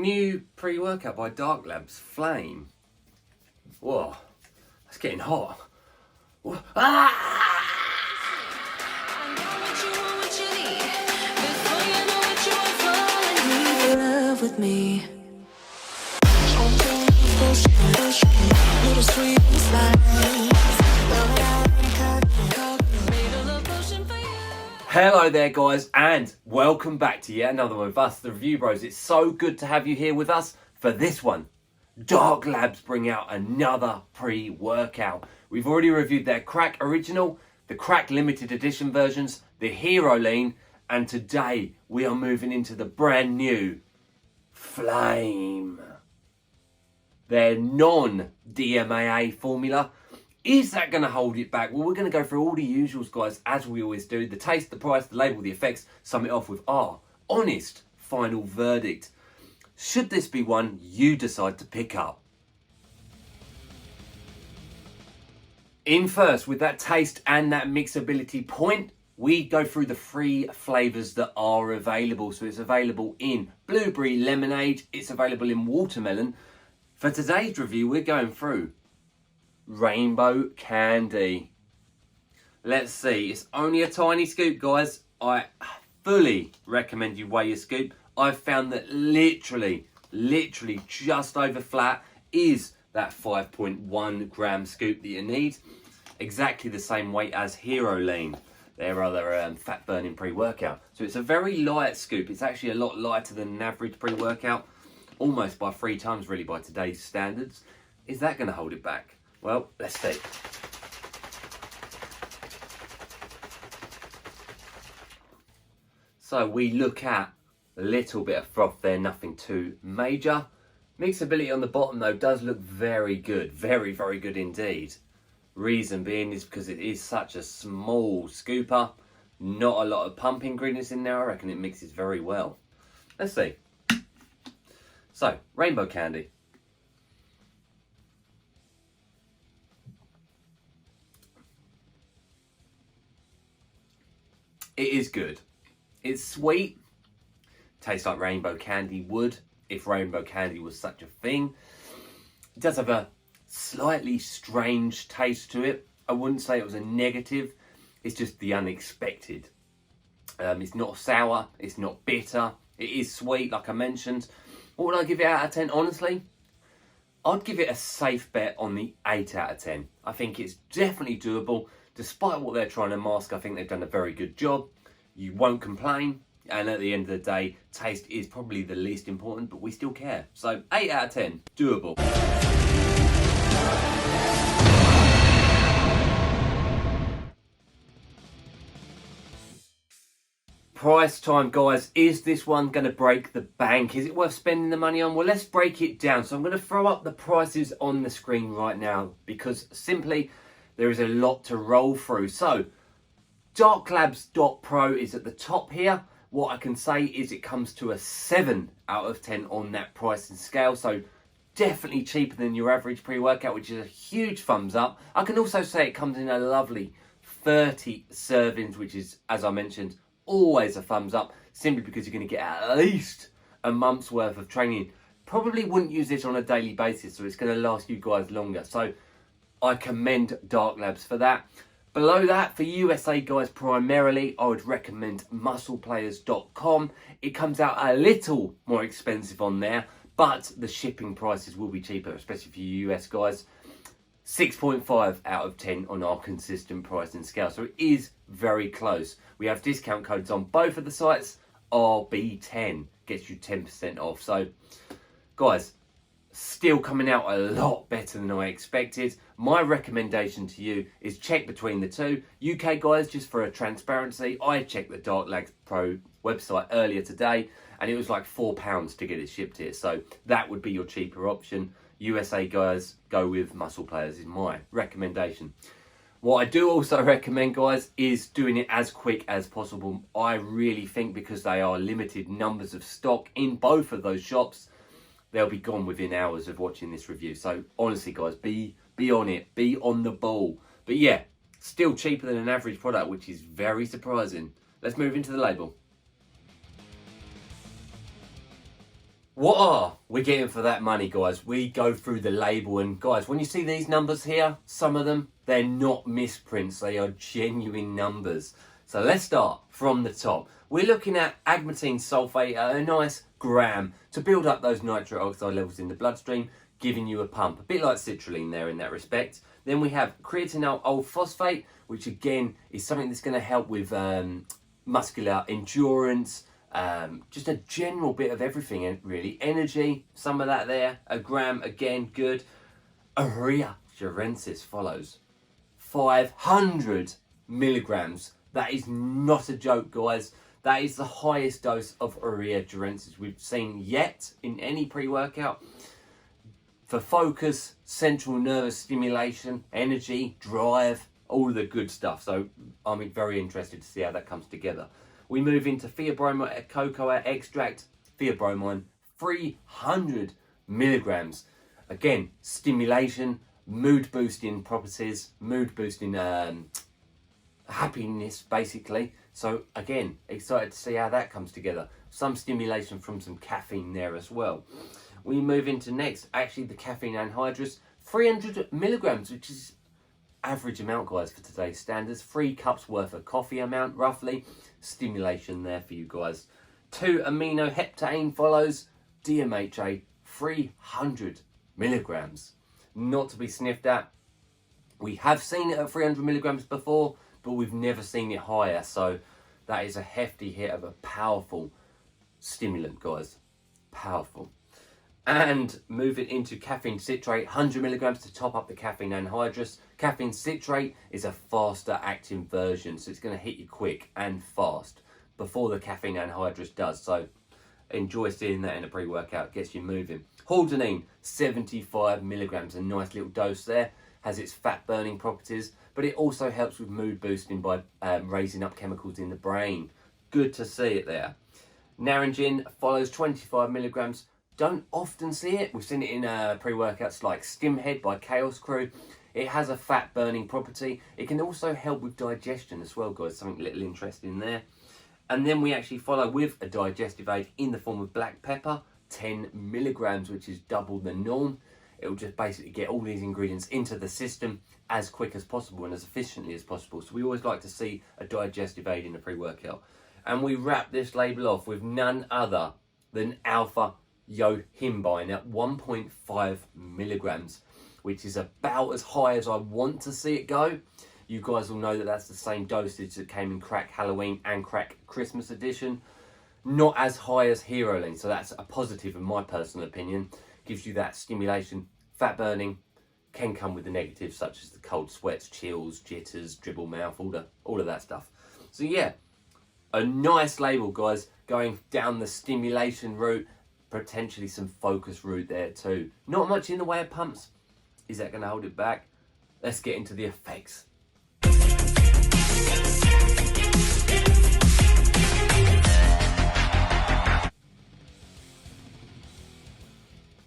New pre-workout by Dark Labs, Flame. Whoa, that's getting hot. Whoa. Ah! With me. Hello there guys, and welcome back to yet another one of us, the Review Bros. It's so good to have you here with us for this one. Dark Labs bring out another pre-workout. We've already reviewed their Crack Original, the Crack Limited Edition versions, the Hero Lean, and today we are moving into the brand new Flame. Their non-DMAA formula. Is that going to hold it back? Well, we're going to go through all the usuals, guys, as we always do. The taste, the price, the label, the effects. Sum it off with our honest final verdict. Should this be one you decide to pick up? In first, with that taste and that mixability point, we go through the 3 flavours that are available. So it's available in blueberry lemonade. It's available in watermelon. For today's review, we're going through rainbow candy. Let's see. It's only a tiny scoop, guys. I fully recommend you weigh your scoop. I've found that literally just over flat is that 5.1 gram scoop that you need. Exactly the same weight as Hero Lean, their other fat burning pre-workout. So it's a very light scoop. It's actually a lot lighter than an average pre-workout, almost by 3 times really by today's standards. Is that going to hold it back? Well, let's see. So we look at a little bit of froth there, nothing too major. Mixability on the bottom though does look very good, very good indeed. Reason being is because it is such a small scooper, not a lot of pump ingredients in there. I reckon it mixes very well. Let's see. So, rainbow candy. It is good. It's sweet. Tastes like rainbow candy would, if rainbow candy was such a thing. It does have a slightly strange taste to it. I wouldn't say it was a negative. It's just the unexpected. It's not sour. It's not bitter. It is sweet, like I mentioned. What would I give it out of 10? Honestly, I'd give it a safe bet on the 8 out of 10. I think it's definitely doable. Despite what they're trying to mask, I think they've done a very good job. You won't complain. And at the end of the day, taste is probably the least important, but we still care. So 8 out of 10, doable. Price time, guys. Is this one going to break the bank? Is it worth spending the money on? Well, let's break it down. So I'm going to throw up the prices on the screen right now because simply there is a lot to roll through. So darklabs.pro is at the top here. What I can say is it comes to a 7 out of 10 on that pricing scale. So definitely cheaper than your average pre-workout, which is a huge thumbs up. I can also say it comes in a lovely 30 servings, which is, as I mentioned, always a thumbs up, simply because you're going to get at least a month's worth of training. Probably wouldn't use this on a daily basis, so it's going to last you guys longer. So I commend Dark Labs for that. Below that, for USA guys primarily, I would recommend muscleplayers.com. It comes out a little more expensive on there, but the shipping prices will be cheaper, especially for you US guys. 6.5 out of 10 on our consistent pricing scale. So it is very close. We have discount codes on both of the sites. RB10 gets you 10% off. So guys, still coming out a lot better than I expected. My recommendation to you is check between the two. UK guys, just for a transparency, I checked the Dark Labs Pro website earlier today and it was like £4 to get it shipped here. So that would be your cheaper option. USA guys, go with Muscle Players is my recommendation. What I do also recommend, guys, is doing it as quick as possible. I really think because they are limited numbers of stock in both of those shops, they'll be gone within hours of watching this review. So honestly, guys, be on it, be on the ball. But yeah, still cheaper than an average product, which is very surprising. Let's move into the label. What are we getting for that money, guys? We go through the label, and guys, when you see these numbers here, some of them, they're not misprints, they are genuine numbers. So let's start from the top. We're looking at agmatine sulfate at a nice gram to build up those nitric oxide levels in the bloodstream, giving you a pump, a bit like citrulline there in that respect. Then we have creatinine phosphate, which again is something that's going to help with muscular endurance, just a general bit of everything, really. Energy, some of that there. A gram, again, good. Urea gerensis follows. 500 milligrams. That is not a joke, guys. That is the highest dose of urea gerensis we've seen yet in any pre-workout. For focus, central nervous stimulation, energy, drive, all the good stuff. So I'm very interested to see how that comes together. We move into theobromine cocoa extract, theobromine, 300 milligrams. Again, stimulation, mood boosting properties, mood boosting happiness, basically. So again, excited to see how that comes together. Some stimulation from some caffeine there as well. We move into next, actually the caffeine anhydrous, 300 milligrams, which is average amount, guys, for today's standards. 3 cups worth of coffee amount, roughly. Stimulation there for you guys. 2 amino heptane follows, DMHA, 300 milligrams. Not to be sniffed at. We have seen it at 300 milligrams before, but we've never seen it higher. So that is a hefty hit of a powerful stimulant, guys. Powerful. And move it into caffeine citrate, 100 milligrams to top up the caffeine anhydrous. Caffeine citrate is a faster acting version, so it's going to hit you quick and fast before the caffeine anhydrous does. So enjoy seeing that in a pre-workout, gets you moving. Haldanine, 75 milligrams, a nice little dose there. Has its fat burning properties, but it also helps with mood boosting by raising up chemicals in the brain. Good to see it there. Naringin follows, 25 milligrams. Don't often see it. We've seen it in pre-workouts like STIMMED by Chaos Crew. It has a fat burning property. It can also help with digestion as well, guys. Something a little interesting there. And then we actually follow with a digestive aid in the form of black pepper, 10 milligrams, which is double the norm. It will just basically get all these ingredients into the system as quick as possible and as efficiently as possible. So we always like to see a digestive aid in a pre-workout. And we wrap this label off with none other than alpha yohimbine at 1.5 milligrams, which is about as high as I want to see it go. You guys will know that that's the same dosage that came in Crack Halloween and Crack Christmas edition. Not as high as Heroline, so that's a positive in my personal opinion. Gives you that stimulation. Fat burning can come with the negatives such as the cold sweats, chills, jitters, dribble mouth, all of that stuff. So yeah, a nice label, guys, going down the stimulation route, potentially some focus route there too. Not much in the way of pumps. Is that going to hold it back? Let's get into the effects.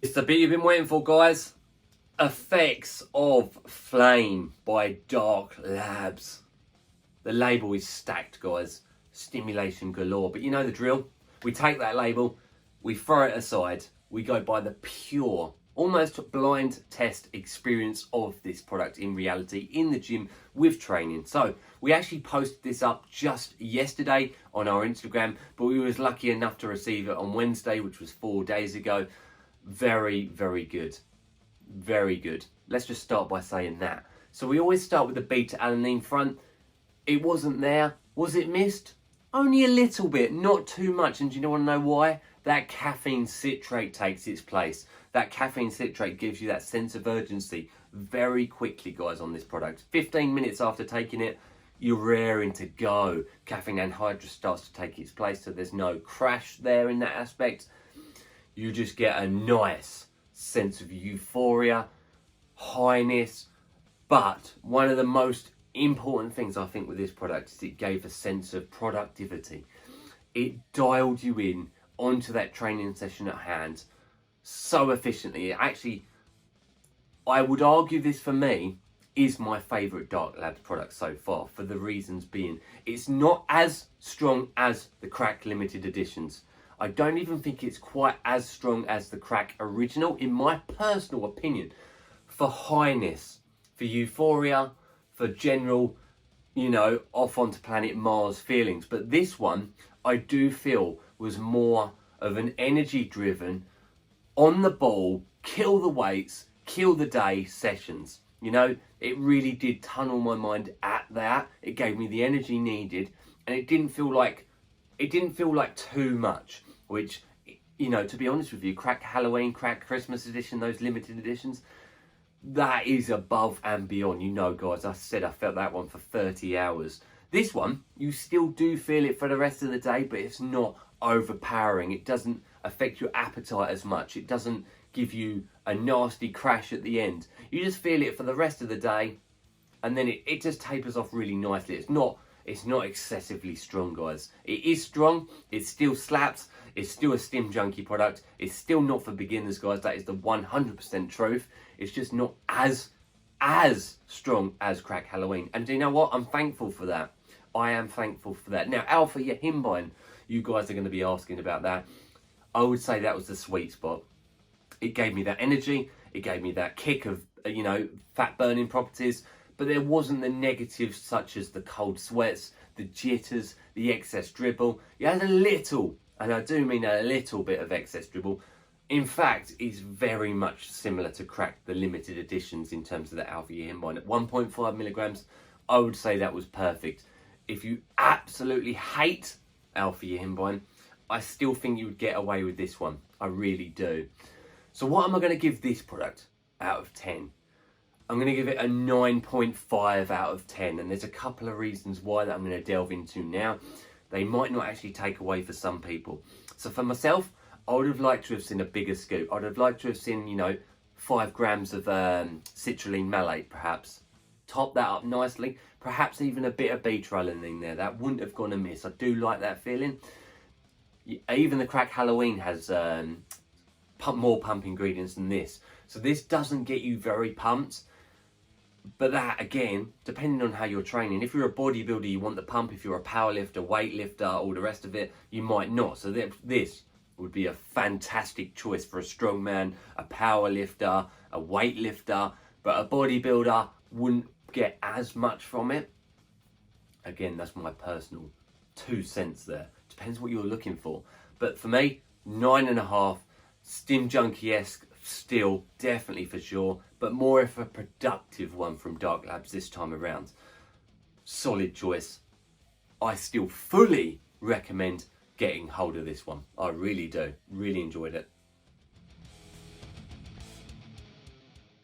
It's the bit you've been waiting for, guys. Effects of Flame by Dark Labs. The label is stacked, guys. Stimulation galore. But you know the drill. We take that label, we throw it aside, we go by the pure, almost blind test experience of this product in reality, in the gym with training. So we actually posted this up just yesterday on our Instagram, but we was lucky enough to receive it on Wednesday, which was 4 days ago. Very, very good. Very good. Let's just start by saying that. So we always start with the beta-alanine front. It wasn't there. Was it missed? Only a little bit, not too much. And do you want to know why? That caffeine citrate takes its place. That caffeine citrate gives you that sense of urgency very quickly, guys, on this product. 15 minutes after taking it, you're raring to go. Caffeine anhydrous starts to take its place, so there's no crash there in that aspect. You just get a nice sense of euphoria, highness. But one of the most important things I think with this product is it gave a sense of productivity. It dialed you in onto that training session at hand so efficiently. Actually, I would argue this for me is my favourite Dark Labs product so far, for the reasons being it's not as strong as the Crack limited editions. I don't even think it's quite as strong as the Crack Original, in my personal opinion. For highness, for euphoria, for general, you know, off onto planet Mars feelings. But this one, I do feel, was more of an energy driven, on the ball, kill the weights, kill the day sessions. You know, it really did tunnel my mind at that. It gave me the energy needed, and it didn't feel like too much, which, you know, to be honest with you, Crack Halloween, Crack Christmas edition, those limited editions, that is above and beyond. You know, guys, I said I felt that one for 30 hours. This one, you still do feel it for the rest of the day, but it's not overpowering. It doesn't affect your appetite as much. It doesn't give you a nasty crash at the end. You just feel it for the rest of the day, and then it just tapers off really nicely. It's not excessively strong, guys. It is strong, it still slaps, it's still a Stim Junkie product, it's still not for beginners, guys. That is the 100% truth. It's just not as strong as Crack Halloween. And do you know what? I'm thankful for that. I am thankful for that. Now, Alpha Yimbine, you guys are going to be asking about that. I would say that was the sweet spot. It gave me that energy, it gave me that kick of, you know, fat burning properties, but there wasn't the negatives such as the cold sweats, the jitters, the excess dribble. You had a little, and I do mean a little bit of excess dribble. In fact, it's very much similar to Crack, the limited editions, in terms of the Alpha Yimbine. At 1.5 milligrams, I would say that was perfect. If you absolutely hate Alpha Yimbine, I still think you would get away with this one. I really do. So what am I going to give this product out of 10? I'm going to give it a 9.5 out of 10. And there's a couple of reasons why that I'm going to delve into now. They might not actually take away for some people. So for myself, I would have liked to have seen a bigger scoop. I'd have liked to have seen, you know, 5 grams of citrulline malate, perhaps. Top that up nicely. Perhaps even a bit of beta-alanine there. That wouldn't have gone amiss. I do like that feeling. Even the Crack Halloween has more pump ingredients than this. So this doesn't get you very pumped. But that, again, depending on how you're training. If you're a bodybuilder, you want the pump. If you're a powerlifter, weightlifter, all the rest of it, you might not. So this would be a fantastic choice for a strongman, a powerlifter, a weightlifter. But a bodybuilder wouldn't get as much from it. Again, that's my personal 2 cents there. Depends what you're looking for. But for me, 9.5, Stim Junkie-esque still, definitely for sure, but more of a productive one from Dark Labs this time around. Solid choice. I still fully recommend getting hold of this one. I really do. Really enjoyed it.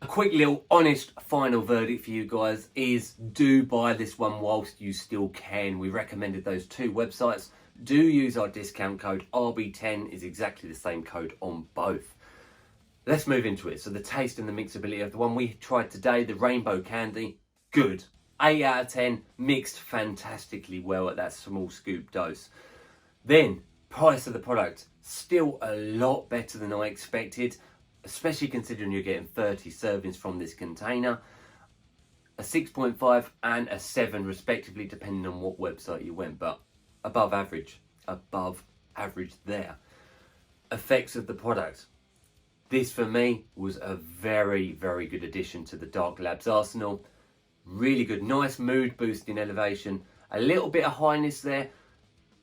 A quick little honest final verdict for you guys is do buy this one whilst you still can. We recommended those 2 websites. Do use our discount code. RB10 is exactly the same code on both. Let's move into it. So the taste and the mixability of the one we tried today, the Rainbow Candy, good. 8 out of 10, mixed fantastically well at that small scoop dose. Then, price of the product, still a lot better than I expected, especially considering you're getting 30 servings from this container. A 6.5 and a 7 respectively, depending on what website you went, but above average there. Effects of the product. This for me was a very, very good addition to the Dark Labs arsenal. Really good, nice mood boosting elevation, a little bit of highness there,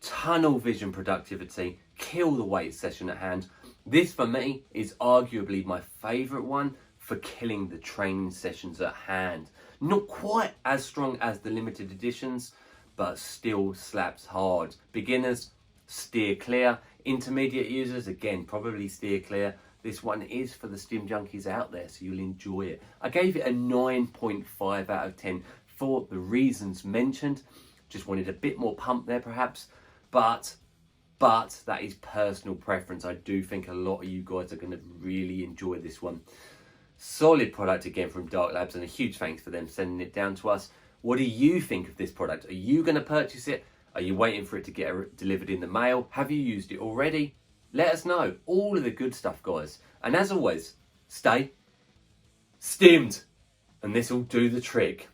tunnel vision productivity, kill the weight session at hand. This for me is arguably my favourite one for killing the training sessions at hand. Not quite as strong as the limited editions, but still slaps hard. Beginners, steer clear. Intermediate users, again, probably steer clear. This one is for the Stim Junkies out there, so you'll enjoy it. I gave it a 9.5 out of 10 for the reasons mentioned. Just wanted a bit more pump there perhaps, but that is personal preference. I do think a lot of you guys are going to really enjoy this one. Solid product again from Dark Labs, and a huge thanks for them sending it down to us. What do you think of this product? Are you going to purchase it? Are you waiting for it to get delivered in the mail? Have you used it already? Let us know. All of the good stuff, guys. And as always, stay stimmed, and this will do the trick.